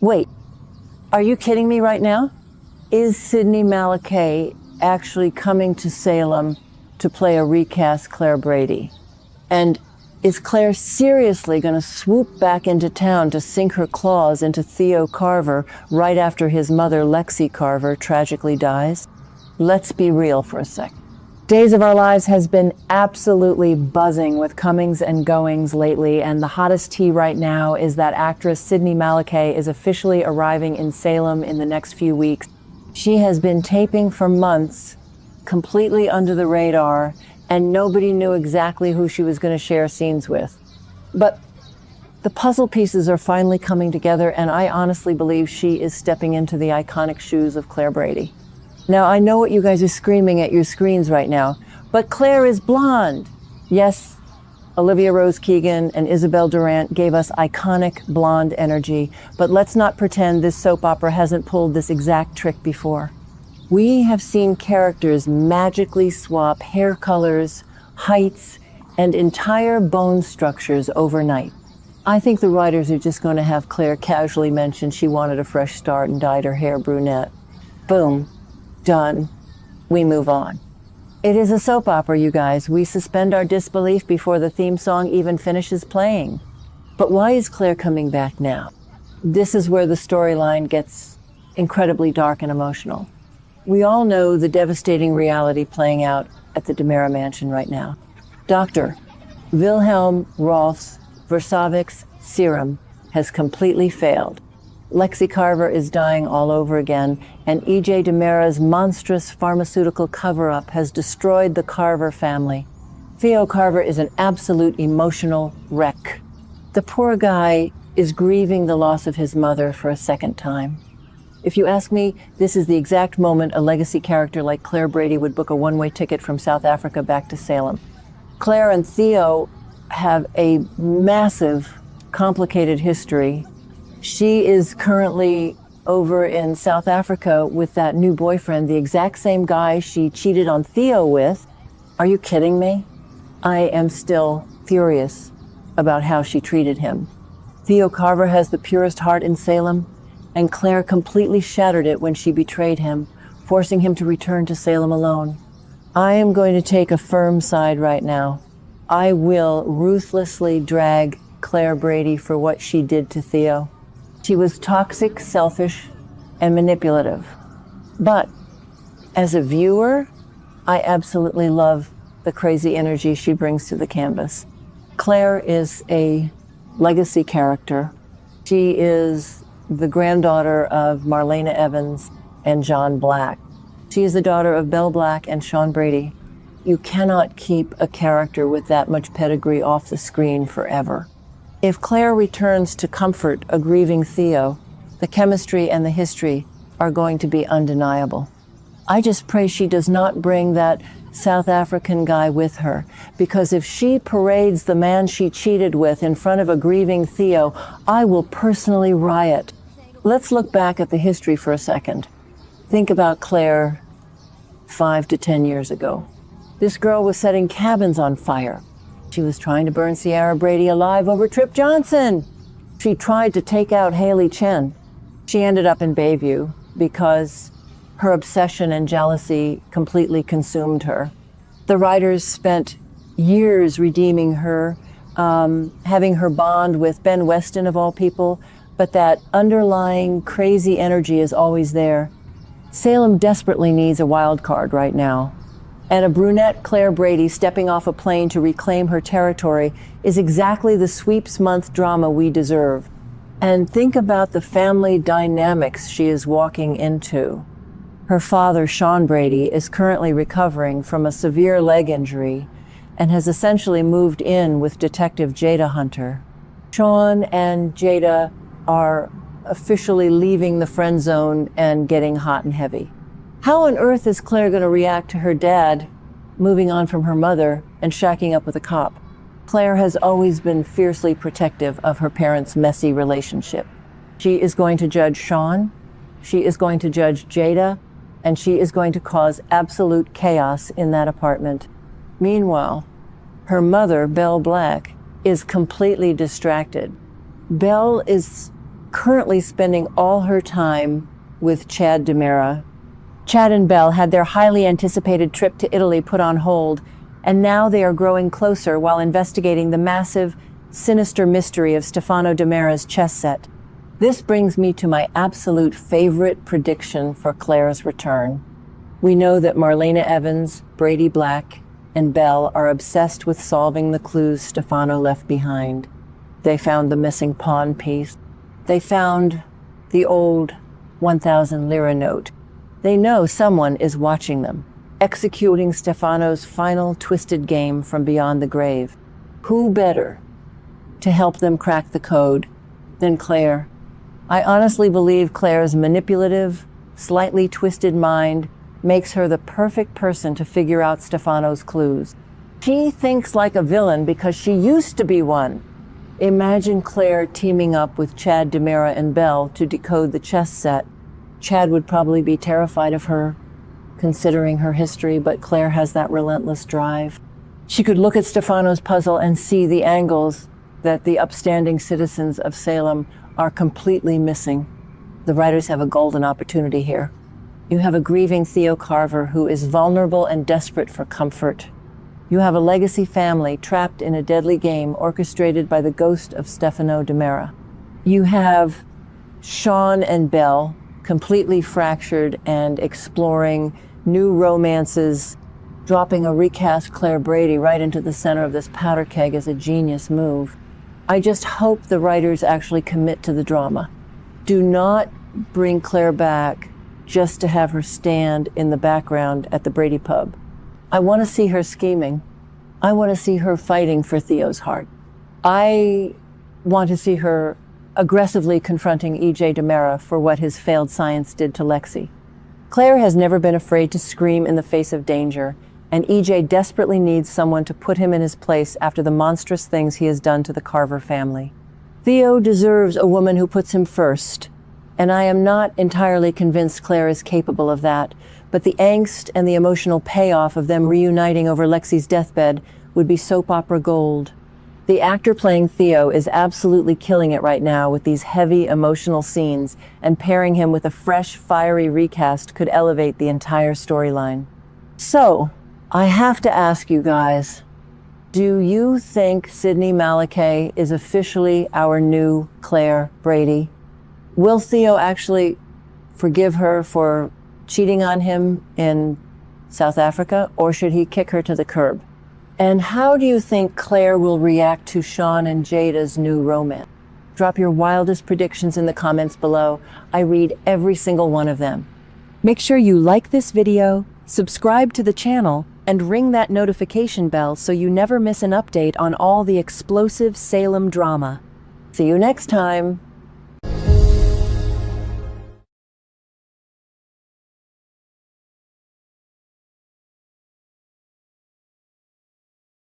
Wait, are you kidding me right now? Is Sydney Malakeh actually coming to Salem to play a recast Claire Brady? And is Claire seriously going to swoop back into town to sink her claws into Theo Carver right after his mother, Lexie Carver, tragically dies? Let's be real for a sec. Days of Our Lives has been absolutely buzzing with comings and goings lately, and the hottest tea right now is that actress Sydney Malakeh is officially arriving in Salem in the next few weeks. She has been taping for months, completely under the radar, and nobody knew exactly who she was going to share scenes with. But the puzzle pieces are finally coming together, and I honestly believe she is stepping into the iconic shoes of Claire Brady. Now, I know what you guys are screaming at your screens right now, but Claire is blonde. Yes, Olivia Rose Keegan and Isabel Durant gave us iconic blonde energy, but let's not pretend this soap opera hasn't pulled this exact trick before. We have seen characters magically swap hair colors, heights, and entire bone structures overnight. I think the writers are just going to have Claire casually mention she wanted a fresh start and dyed her hair brunette. Boom. Done. We move on. It is a soap opera, you guys. We suspend our disbelief before the theme song even finishes playing. But why is Claire coming back now? This is where the storyline gets incredibly dark and emotional. We all know the devastating reality playing out at the DiMera mansion right now. Dr. Wilhelm Roth's Versavix serum has completely failed. Lexie Carver is dying all over again, and E.J. DiMera's monstrous pharmaceutical cover-up has destroyed the Carver family. Theo Carver is an absolute emotional wreck. The poor guy is grieving the loss of his mother for a second time. If you ask me, this is the exact moment a legacy character like Claire Brady would book a one-way ticket from South Africa back to Salem. Claire and Theo have a massive, complicated history. She is currently over in South Africa with that new boyfriend, the exact same guy she cheated on Theo with. Are you kidding me? I am still furious about how she treated him. Theo Carver has the purest heart in Salem, and Claire completely shattered it when she betrayed him, forcing him to return to Salem alone. I am going to take a firm side right now. I will ruthlessly drag Claire Brady for what she did to Theo. She was toxic, selfish, and manipulative. But as a viewer, I absolutely love the crazy energy she brings to the canvas. Claire is a legacy character. She is the granddaughter of Marlena Evans and John Black. She is the daughter of Belle Black and Shawn Brady. You cannot keep a character with that much pedigree off the screen forever. If Claire returns to comfort a grieving Theo, the chemistry and the history are going to be undeniable. I just pray she does not bring that South African guy with her, because if she parades the man she cheated with in front of a grieving Theo, I will personally riot. Let's look back at the history for a second. Think about Claire 5 to 10 years ago. This girl was setting cabins on fire. She was trying to burn Ciara Brady alive over Trip Johnson. She tried to take out Haley Chen. She ended up in Bayview because her obsession and jealousy completely consumed her. The writers spent years redeeming her, having her bond with Ben Weston of all people, but that underlying crazy energy is always there. Salem desperately needs a wild card right now. And a brunette Claire Brady stepping off a plane to reclaim her territory is exactly the sweeps month drama we deserve. And think about the family dynamics she is walking into. Her father, Shawn Brady, is currently recovering from a severe leg injury and has essentially moved in with Detective Jada Hunter. Shawn and Jada are officially leaving the friend zone and getting hot and heavy. How on earth is Claire going to react to her dad moving on from her mother and shacking up with a cop? Claire has always been fiercely protective of her parents' messy relationship. She is going to judge Shawn, she is going to judge Jada, and she is going to cause absolute chaos in that apartment. Meanwhile, her mother, Belle Black, is completely distracted. Belle is currently spending all her time with Chad DiMera. Chad and Belle had their highly anticipated trip to Italy put on hold, and now they are growing closer while investigating the massive, sinister mystery of Stefano DiMera's chess set. This brings me to my absolute favorite prediction for Claire's return. We know that Marlena Evans, Brady Black, and Belle are obsessed with solving the clues Stefano left behind. They found the missing pawn piece. They found the old 1,000 lira note. They know someone is watching them, executing Stefano's final twisted game from beyond the grave. Who better to help them crack the code than Claire? I honestly believe Claire's manipulative, slightly twisted mind makes her the perfect person to figure out Stefano's clues. She thinks like a villain because she used to be one. Imagine Claire teaming up with Chad DiMera and Belle to decode the chess set. Chad would probably be terrified of her, considering her history, but Claire has that relentless drive. She could look at Stefano's puzzle and see the angles that the upstanding citizens of Salem are completely missing. The writers have a golden opportunity here. You have a grieving Theo Carver who is vulnerable and desperate for comfort. You have a legacy family trapped in a deadly game orchestrated by the ghost of Stefano DiMera. You have Shawn and Belle, completely fractured and exploring new romances. Dropping a recast Claire Brady right into the center of this powder keg is a genius move. I just hope the writers actually commit to the drama. Do not bring Claire back just to have her stand in the background at the Brady pub. I want to see her scheming. I want to see her fighting for Theo's heart. I want to see her aggressively confronting E.J. DiMera for what his failed science did to Lexie. Claire has never been afraid to scream in the face of danger, and E.J. desperately needs someone to put him in his place after the monstrous things he has done to the Carver family. Theo deserves a woman who puts him first, and I am not entirely convinced Claire is capable of that, but the angst and the emotional payoff of them reuniting over Lexie's deathbed would be soap opera gold. The actor playing Theo is absolutely killing it right now with these heavy emotional scenes, and pairing him with a fresh, fiery recast could elevate the entire storyline. So, I have to ask you guys, do you think Sydney Malakeh is officially our new Claire Brady? Will Theo actually forgive her for cheating on him in South Africa, or should he kick her to the curb? And how do you think Claire will react to Shawn and Jada's new romance? Drop your wildest predictions in the comments below. I read every single one of them. Make sure you like this video, subscribe to the channel, and ring that notification bell so you never miss an update on all the explosive Salem drama. See you next time.